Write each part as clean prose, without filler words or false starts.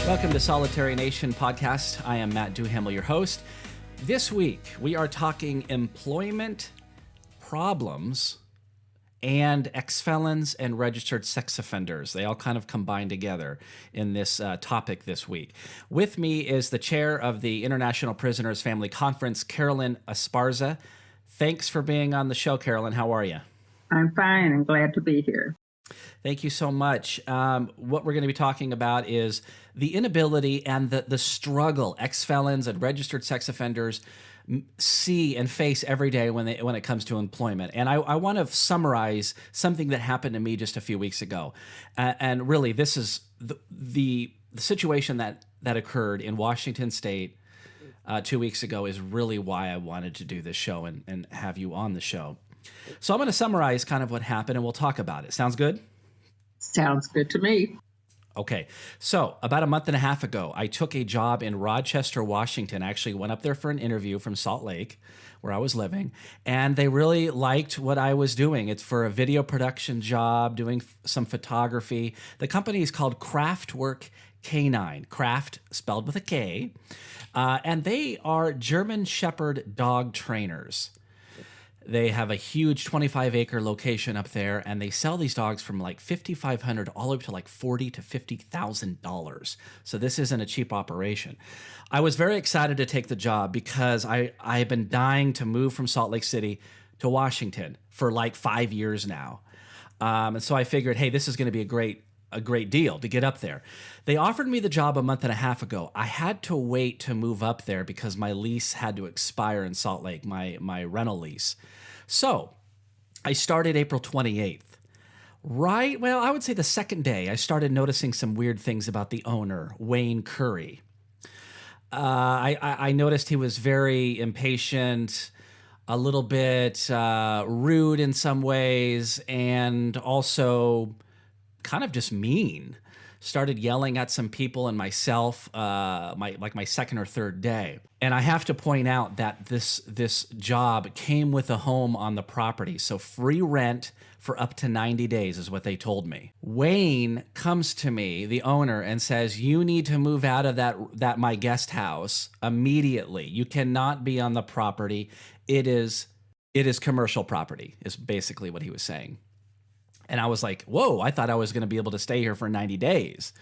Welcome to Solitary Nation Podcast. I am Matt Duhamel, your host. This week, we are talking employment problems and ex-felons and registered sex offenders. They all kind of combine together in this topic this week. With me is the chair of the International Prisoners Family Conference, Carolyn Esparza. Thanks for being on the show, Carolyn. How are you? I'm fine and glad to be here. Thank you so much. What we're going to be talking about is the inability and the struggle ex-felons and registered sex offenders see and face every day when it comes to employment. And I want to summarize something that happened to me just a few weeks ago. And really, this is the situation that occurred in Washington State 2 weeks ago is really why I wanted to do this show and have you on the show. So I'm going to summarize kind of what happened, and we'll talk about it. Sounds good? Sounds good to me. Okay. So about a month and a half ago, I took a job in Rochester, Washington. I actually went up there for an interview from Salt Lake, where I was living, and they really liked what I was doing. It's for a video production job, doing some photography. The company is called Kraftwerk K9, Kraft spelled with a K, and they are German Shepherd dog trainers. They have a huge 25-acre location up there, and they sell these dogs from like $5,500 all up to like $40,000 to $50,000. So this isn't a cheap operation. I was very excited to take the job because I've been dying to move from Salt Lake City to Washington for like 5 years now. And so I figured, hey, this is going to be a great deal to get up there. They offered me the job a month and a half ago. I had to wait to move up there because my lease had to expire in Salt Lake, my rental lease. So I started April 28th. Right, well, I would say the second day, I started noticing some weird things about the owner, Wayne Curry. I noticed he was very impatient, a little bit rude in some ways, and also kind of just mean. Started yelling at some people and myself, my second or third day. And I have to point out that this job came with a home on the property, so free rent for up to 90 days is what they told me. Wayne comes to me, the owner, and says, "You need to move out of that my guest house immediately. You cannot be on the property. It is commercial property," is basically what he was saying. And I was like, whoa, I thought I was going to be able to stay here for 90 days.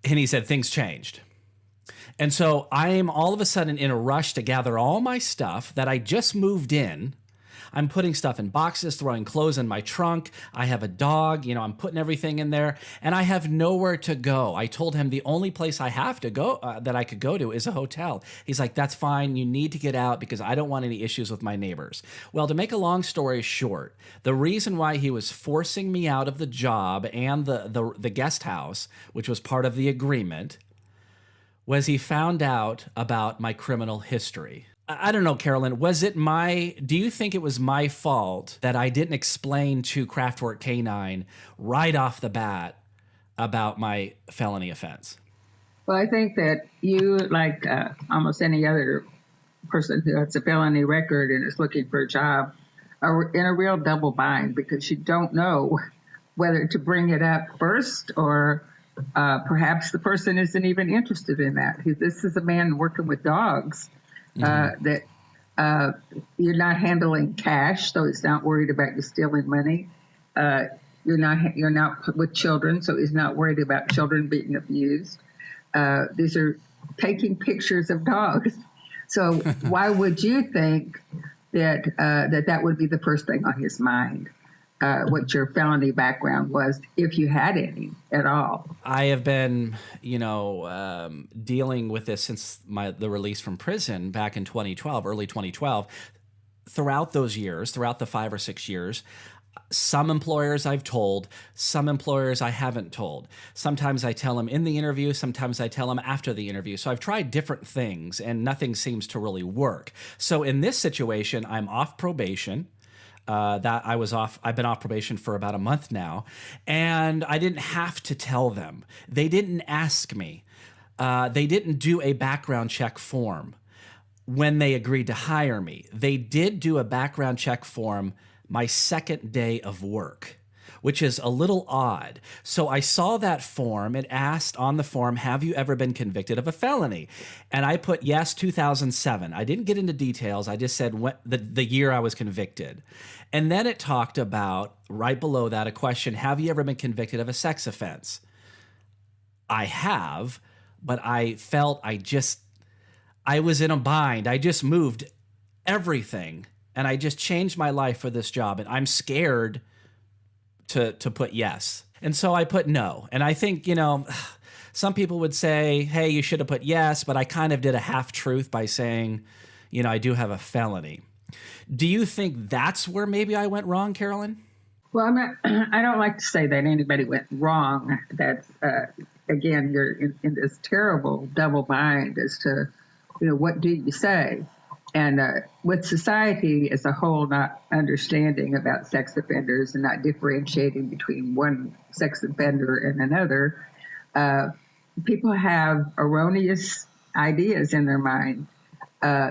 And he said, things changed. And so I am all of a sudden in a rush to gather all my stuff that I just moved in. I'm putting stuff in boxes, throwing clothes in my trunk. I have a dog, I'm putting everything in there, and I have nowhere to go. I told him the only place I have to go, that I could go to, is a hotel. He's like, that's fine. You need to get out because I don't want any issues with my neighbors. Well, to make a long story short, the reason why he was forcing me out of the job and the guest house, which was part of the agreement, was he found out about my criminal history. I don't know, Carolyn, do you think it was my fault that I didn't explain to Kraftwerk K9 right off the bat about my felony offense? Well, I think that you, like almost any other person who has a felony record and is looking for a job, are in a real double bind because you don't know whether to bring it up first or perhaps the person isn't even interested in that. This is a man working with dogs. That you're not handling cash, so he's not worried about you stealing money. You're not with children, so he's not worried about children being abused. These are taking pictures of dogs. So why would you think that that would be the first thing on his mind? What your felony background was, if you had any at all. I have been, dealing with this since the release from prison back in 2012, early 2012. Throughout those years, throughout the 5 or 6 years, some employers I've told, some employers I haven't told. Sometimes I tell them in the interview, sometimes I tell them after the interview. So I've tried different things and nothing seems to really work. So in this situation, I'm off probation. I've been off probation for about a month now, and I didn't have to tell them. They didn't ask me. They didn't do a background check form when they agreed to hire me. They did do a background check form my second day of work. which is a little odd. So I saw that form. It asked on the form, have you ever been convicted of a felony? And I put yes, 2007. I didn't get into details. I just said the year I was convicted. And then it talked about, right below that, a question, have you ever been convicted of a sex offense? I have, but I felt I was in a bind. I just moved everything, and I just changed my life for this job, and I'm scared to put yes. And so I put no. And I think, some people would say, hey, you should have put yes, but I kind of did a half truth by saying, I do have a felony. Do you think that's where maybe I went wrong, Carolyn? Well, I don't like to say that anybody went wrong. That's, again, you're in this terrible double bind as to, what do you say? And with society as a whole not understanding about sex offenders and not differentiating between one sex offender and another, people have erroneous ideas in their mind.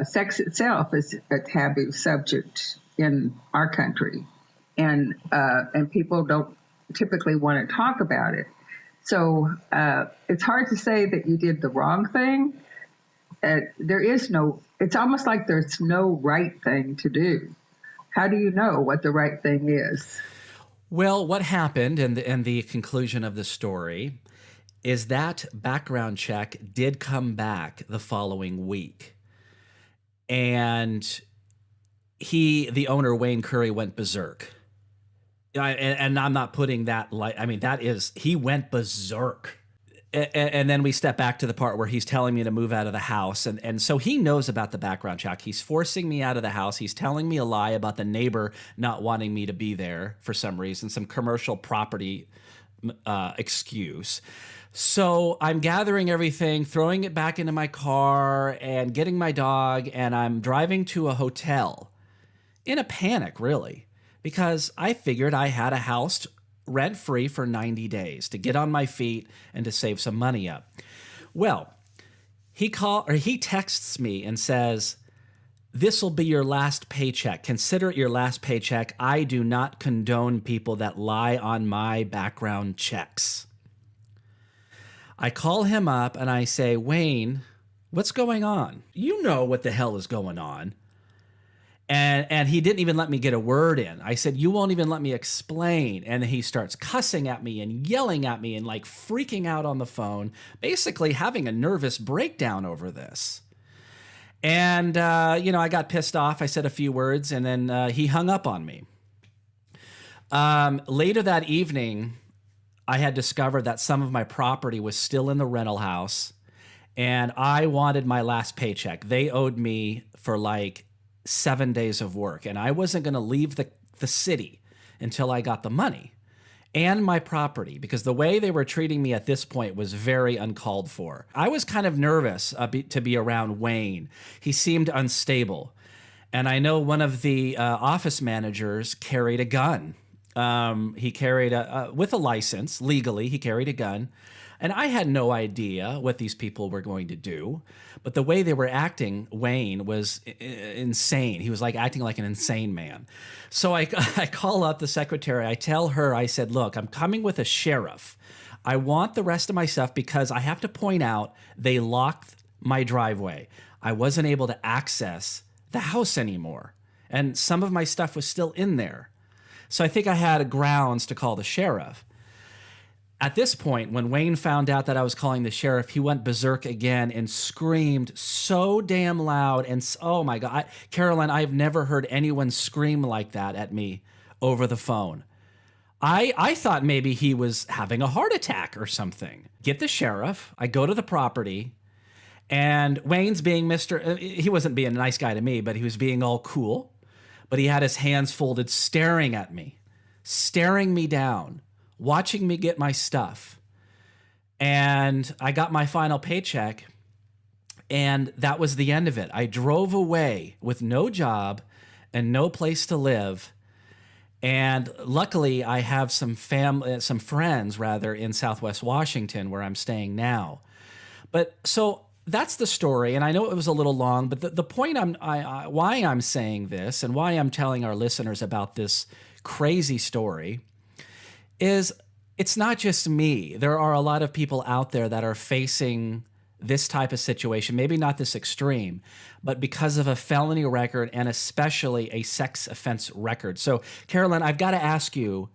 Sex itself is a taboo subject in our country, and people don't typically want to talk about it. So it's hard to say that you did the wrong thing. It's almost like there's no right thing to do. How do you know what the right thing is? Well, what happened, and the conclusion of the story, is that background check did come back the following week. And the owner, Wayne Curry, went berserk. And I'm not putting that he went berserk. And then we step back to the part where he's telling me to move out of the house. And so he knows about the background check. He's forcing me out of the house. He's telling me a lie about the neighbor not wanting me to be there for some reason, some commercial property excuse. So I'm gathering everything, throwing it back into my car and getting my dog. And I'm driving to a hotel in a panic, really, because I figured I had a house rent-free for 90 days to get on my feet and to save some money up. Well, he texts me and says, this will be your last paycheck. Consider it your last paycheck. I do not condone people that lie on my background checks. I call him up and I say, Wayne, what's going on? You know what the hell is going on. And he didn't even let me get a word in. I said, you won't even let me explain. And he starts cussing at me and yelling at me and like freaking out on the phone, basically having a nervous breakdown over this. And, I got pissed off. I said a few words and then he hung up on me. Later that evening, I had discovered that some of my property was still in the rental house and I wanted my last paycheck. They owed me for like 7 days of work, and I wasn't going to leave the city until I got the money and my property, because the way they were treating me at this point was very uncalled for. I was kind of nervous to be around Wayne. He seemed unstable, and I know one of the office managers carried a gun. He carried with a license, legally, he carried a gun. And I had no idea what these people were going to do. But the way they were acting, Wayne, was insane. He was like acting like an insane man. So I call up the secretary. I tell her, I said, look, I'm coming with a sheriff. I want the rest of my stuff because I have to point out they locked my driveway. I wasn't able to access the house anymore. And some of my stuff was still in there. So I think I had grounds to call the sheriff. At this point, when Wayne found out that I was calling the sheriff, he went berserk again and screamed so damn loud. And oh my God, Carolyn, I've never heard anyone scream like that at me over the phone. I thought maybe he was having a heart attack or something. Get the sheriff. I go to the property. And Wayne's being he wasn't being a nice guy to me, but he was being all cool. But he had his hands folded, staring at me, staring me down, watching me get my stuff. And I got my final paycheck, and that was the end of it. I drove away with no job and no place to live. And luckily, I have some friends in Southwest Washington where I'm staying now. But so that's the story, and I know it was a little long, but the point why I'm saying this and why I'm telling our listeners about this crazy story is it's not just me. There are a lot of people out there that are facing this type of situation, maybe not this extreme, but because of a felony record and especially a sex offense record. So, Carolyn, I've got to ask you,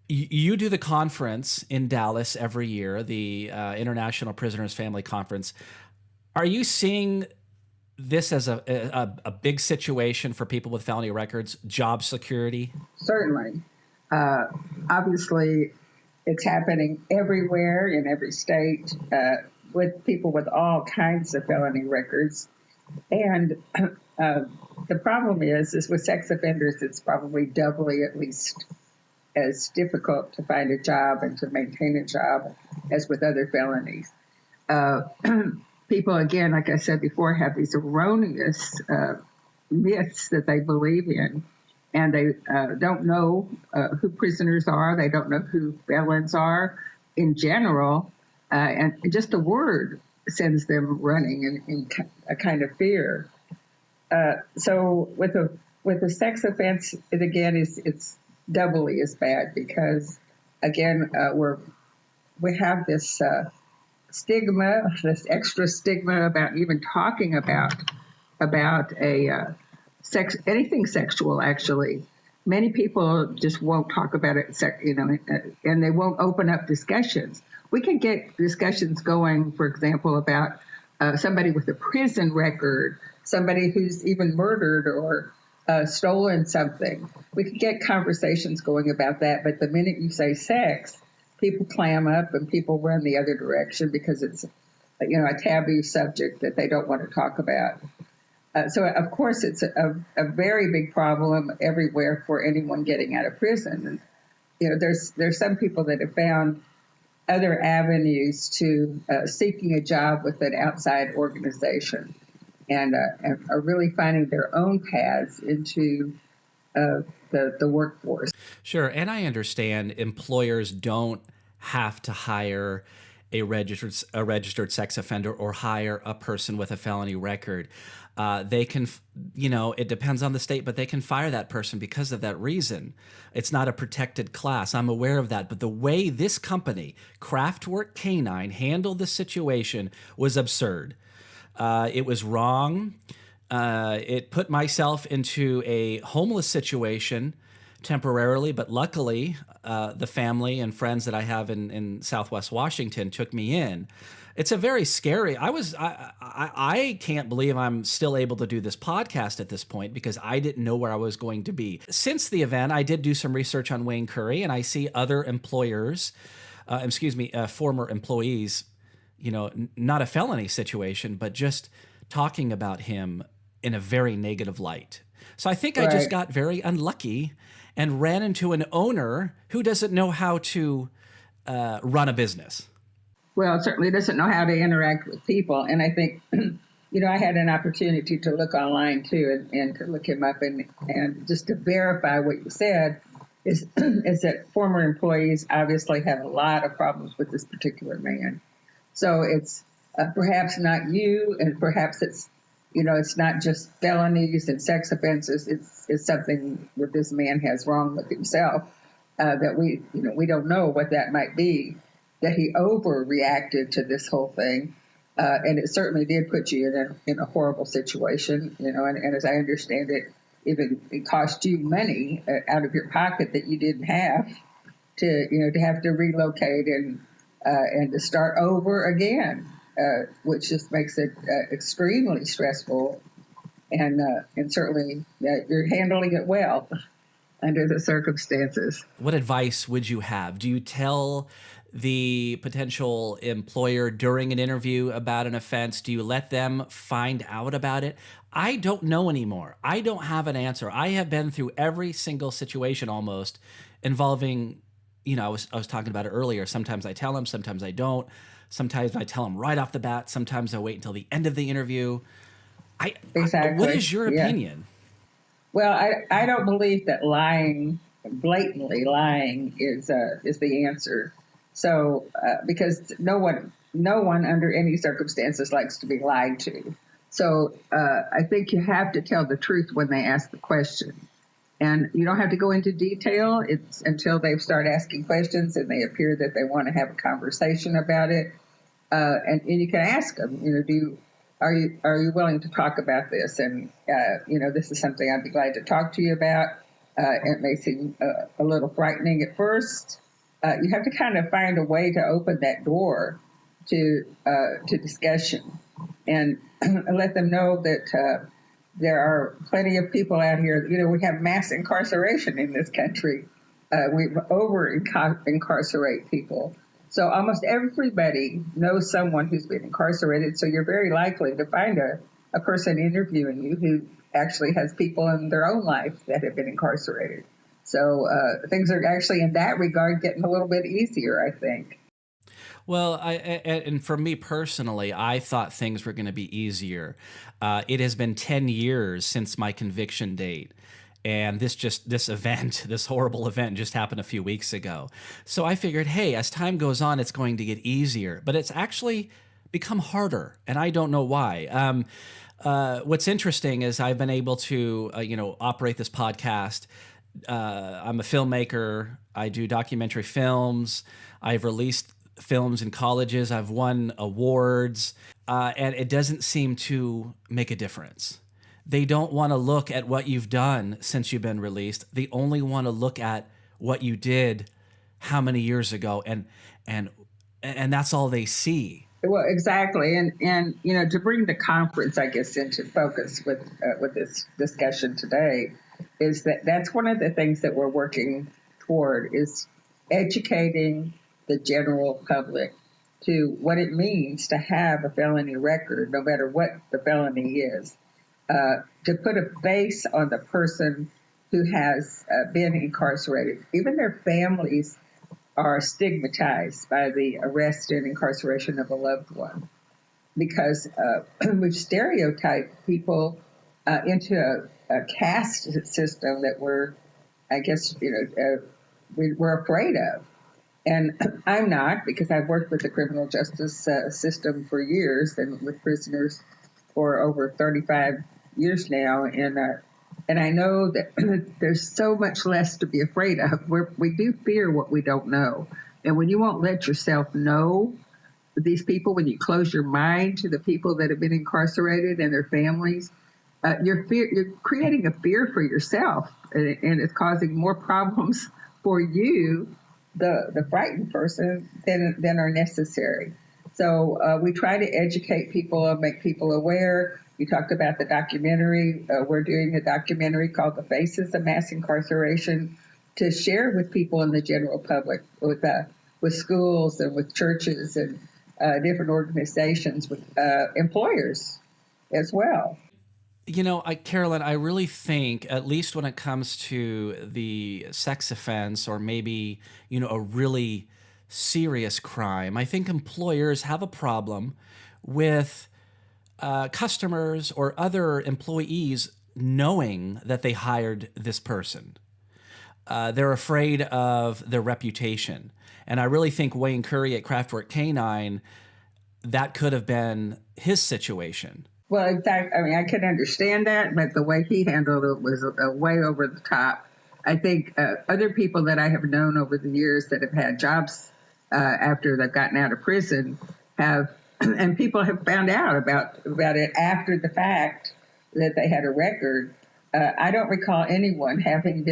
you do the conference in Dallas every year, the International Prisoners Family Conference. Are you seeing this as a big situation for people with felony records, job security? Certainly. Obviously, it's happening everywhere in every state with people with all kinds of felony records. And the problem is with sex offenders, it's probably doubly at least as difficult to find a job and to maintain a job as with other felonies. People, again, like I said before, have these erroneous myths that they believe in. And they don't know who prisoners are. They don't know who felons are in general. And just the word sends them running in a kind of fear. So with a sex offense, it's doubly as bad because, again, we have this stigma, this extra stigma about even talking about a anything sexual, actually. Many people just won't talk about it, and they won't open up discussions. We can get discussions going, for example, about somebody with a prison record, somebody who's even murdered or stolen something. We can get conversations going about that, but the minute you say sex, people clam up and people run the other direction because it's, a taboo subject that they don't want to talk about. So, of course, it's a very big problem everywhere for anyone getting out of prison. And, there's some people that have found other avenues to seeking a job with an outside organization and are really finding their own paths into the workforce. Sure, and I understand employers don't have to hire a registered sex offender or hire a person with a felony record. They can, it depends on the state, but they can fire that person because of that reason. It's not a protected class. I'm aware of that. But the way this company, Kraftwerk K9, handled the situation was absurd. It was wrong. It put myself into a homeless situation temporarily, but luckily, the family and friends that I have in Southwest Washington took me in. It's a very scary. I can't believe I'm still able to do this podcast at this point because I didn't know where I was going to be. Since the event, I did do some research on Wayne Curry, and I see other employers, former employees, not a felony situation, but just talking about him in a very negative light. So I think I just got very unlucky and ran into an owner who doesn't know how to run a business. Well, it certainly doesn't know how to interact with people. And I think, I had an opportunity to look online, too, and to look him up and just to verify what you said is that former employees obviously have a lot of problems with this particular man. So it's perhaps not you, and perhaps it's, it's not just felonies and sex offenses. It's something that this man has wrong with himself that we don't know what that might be, that he overreacted to this whole thing. And it certainly did put you in a horrible situation, and as I understand it, it cost you money out of your pocket that you didn't have to have to relocate and to start over again, which just makes it extremely stressful. And certainly you're handling it well under the circumstances. What advice would you have? Do you tell the potential employer during an interview about an offense? Do you let them find out about it? I don't know anymore. I don't have an answer. I have been through every single situation almost involving, I was talking about it earlier. Sometimes I tell them, sometimes I don't. Sometimes I tell them right off the bat. Sometimes I wait until the end of the interview. Exactly. What is your opinion? Well, I don't believe that blatantly lying is the answer. So, because no one under any circumstances likes to be lied to. So, I think you have to tell the truth when they ask the question. And you don't have to go into detail. It's until they start asking questions and they appear that they want to have a conversation about it. And you can ask them, are you willing to talk about this? And this is something I'd be glad to talk to you about. It may seem a little frightening at first. You have to kind of find a way to open that door to discussion, and let them know that there are plenty of people out here. We have mass incarceration in this country. We over incarcerate people. So almost everybody knows someone who's been incarcerated. So you're very likely to find a person interviewing you who actually has people in their own life that have been incarcerated. So things are actually in that regard getting a little bit easier, I think. Well, and for me personally, I thought things were going to be easier. It has been 10 years since my conviction date. And this event, this horrible event just happened a few weeks ago. So I figured, hey, as time goes on, it's going to get easier. But it's actually become harder, and I don't know why. What's interesting is I've been able to, operate this podcast. I'm a filmmaker. I do documentary films. I've released films in colleges. I've won awards, and it doesn't seem to make a difference. They don't want to look at what you've done since you've been released. They only want to look at what you did how many years ago, and that's all they see. Well, exactly, and to bring the conference, I guess, into focus with this discussion today, is that's one of the things that we're working toward, is educating the general public to what it means to have a felony record, no matter what the felony is. To put a face on the person who has been incarcerated. Even their families are stigmatized by the arrest and incarceration of a loved one, because we've stereotyped people into a caste system that we're afraid of. And I'm not, because I've worked with the criminal justice system for years and with prisoners for over 35 years now, and I know that there's so much less to be afraid of. We do fear what we don't know, and when you won't let yourself know these people, when you close your mind to the people that have been incarcerated and their families, you're creating a fear for yourself, and it's causing more problems for you, the frightened person, than are necessary. So we try to educate people and make people aware. You talked about the documentary. We're doing a documentary called The Faces of Mass Incarceration to share with people in the general public, with schools and with churches and different organizations, with employers as well. Carolyn, I really think, at least when it comes to the sex offense, or maybe, a really serious crime, I think employers have a problem with customers or other employees knowing that they hired this person. They're afraid of their reputation. And I really think Wayne Curry at Kraftwerk K9, that could have been his situation. Well, in fact, I can understand that, but the way he handled it was way over the top. I think other people that I have known over the years that have had jobs after they've gotten out of prison have, and people have found out about it after the fact that they had a record. I don't recall anyone having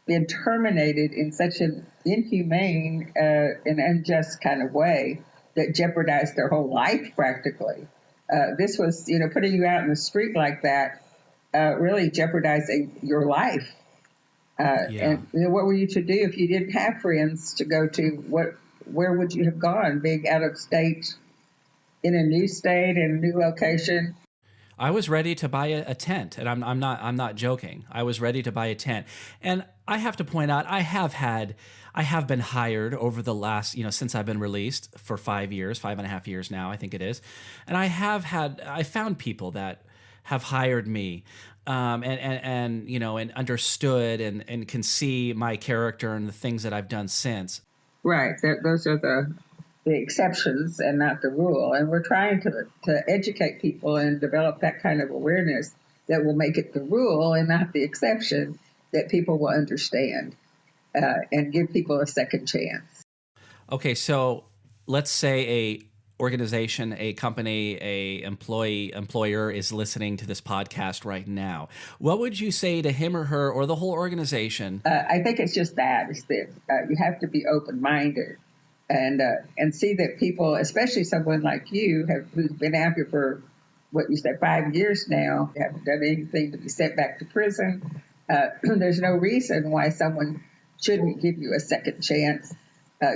been terminated in such an inhumane and unjust kind of way that jeopardized their whole life practically. This was, putting you out in the street like that, really jeopardizing your life. And what were you to do if you didn't have friends to go to? Where would you have gone? Being out of state, in a new state, in a new location? I was ready to buy a tent, and I'm not joking. I was ready to buy a tent, and I have to point out, I have been hired over the last, since I've been released for 5.5 years now, I think it is, and I found people that have hired me, and understood and can see my character and the things that I've done since. Right. Those are the exceptions and not the rule. And we're trying to educate people and develop that kind of awareness that will make it the rule and not the exception. that people will understand and give people a second chance. Okay, so let's say a organization, a company, a employer is listening to this podcast right now. What would you say to him or her or the whole organization? I think it's just that, is that you have to be open-minded and see that people, especially someone like you, who's been out here for, what you said, 5 years now, haven't done anything to be sent back to prison. There's no reason why someone shouldn't give you a second chance,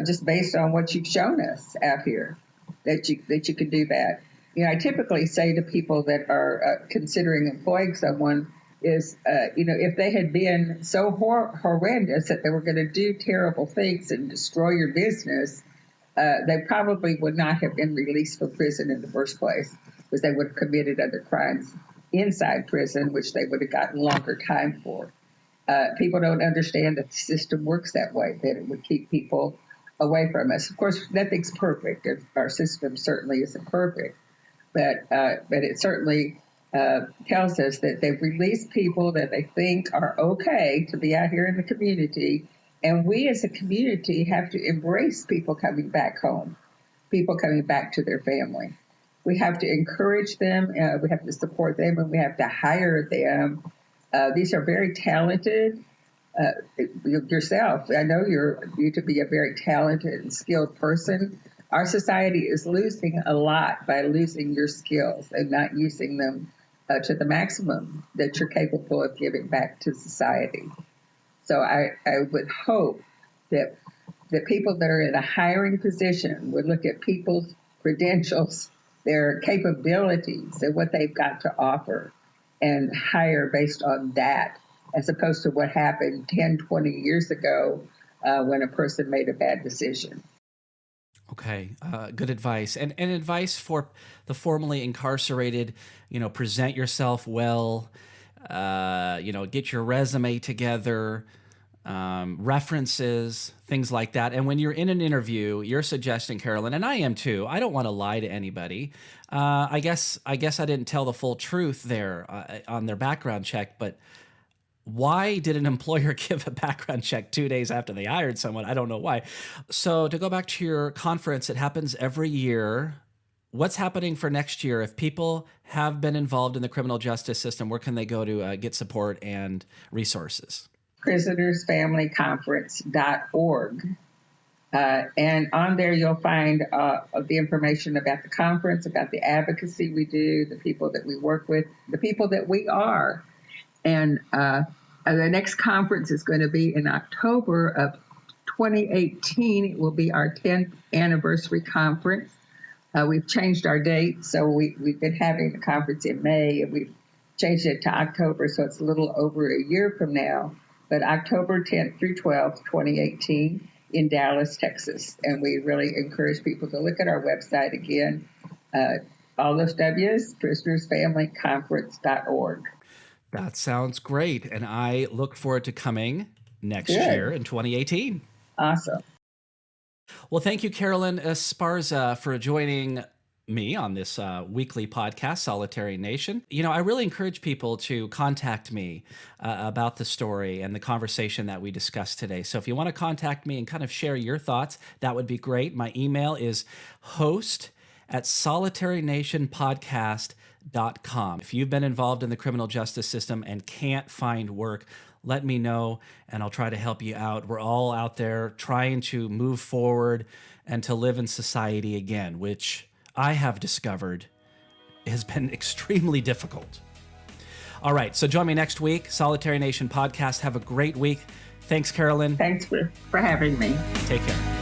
just based on what you've shown us out here, that you can do that. I typically say to people that are considering employing someone is, if they had been so horrendous that they were going to do terrible things and destroy your business, they probably would not have been released from prison in the first place, because they would have committed other crimes inside prison, which they would have gotten longer time for. People don't understand that the system works that way, that it would keep people away from us. Of course, nothing's perfect. Our system certainly isn't perfect, but it certainly tells us that they've released people that they think are okay to be out here in the community. And we as a community have to embrace people coming back home, people coming back to their family. We have to encourage them, we have to support them, and we have to hire them. These are very talented. Yourself, I know you to be a very talented and skilled person. Our society is losing a lot by losing your skills and not using them to the maximum that you're capable of giving back to society. So I would hope that the people that are in a hiring position would look at people's credentials, their capabilities, and what they've got to offer, and hire based on that, as opposed to what happened 10, 20 years ago when a person made a bad decision. Okay, good advice. And advice for the formerly incarcerated, present yourself well, get your resume together, references, things like that. And when you're in an interview, you're suggesting, Carolyn, and I am too, I don't want to lie to anybody. I guess I didn't tell the full truth there on their background check, but why did an employer give a background check 2 days after they hired someone? I don't know why. So to go back to your conference, it happens every year. What's happening for next year? If people have been involved in the criminal justice system, where can they go to get support and resources? PrisonersFamilyConference.org. And on there, you'll find the information about the conference, about the advocacy we do, the people that we work with, the people that we are. And the next conference is going to be in October of 2018. It will be our 10th anniversary conference. We've changed our date, so we've been having the conference in May, and we've changed it to October, so it's a little over a year from now. But October 10th through 12th, 2018, in Dallas, Texas. And we really encourage people to look at our website again, all those W's, PrisonersFamilyConference.org. That sounds great. And I look forward to coming next year in 2018. Awesome. Well, thank you, Carolyn Esparza, for joining me on this weekly podcast, Solitary Nation. I really encourage people to contact me about the story and the conversation that we discussed today. So if you want to contact me and kind of share your thoughts, that would be great. My email is host@solitarynationpodcast.com. If you've been involved in the criminal justice system and can't find work, let me know and I'll try to help you out. We're all out there trying to move forward and to live in society again, which I have discovered has been extremely difficult. All right, so join me next week, Solitary Nation Podcast. Have a great week. Thanks, Carolyn. Thanks for having me. Take care.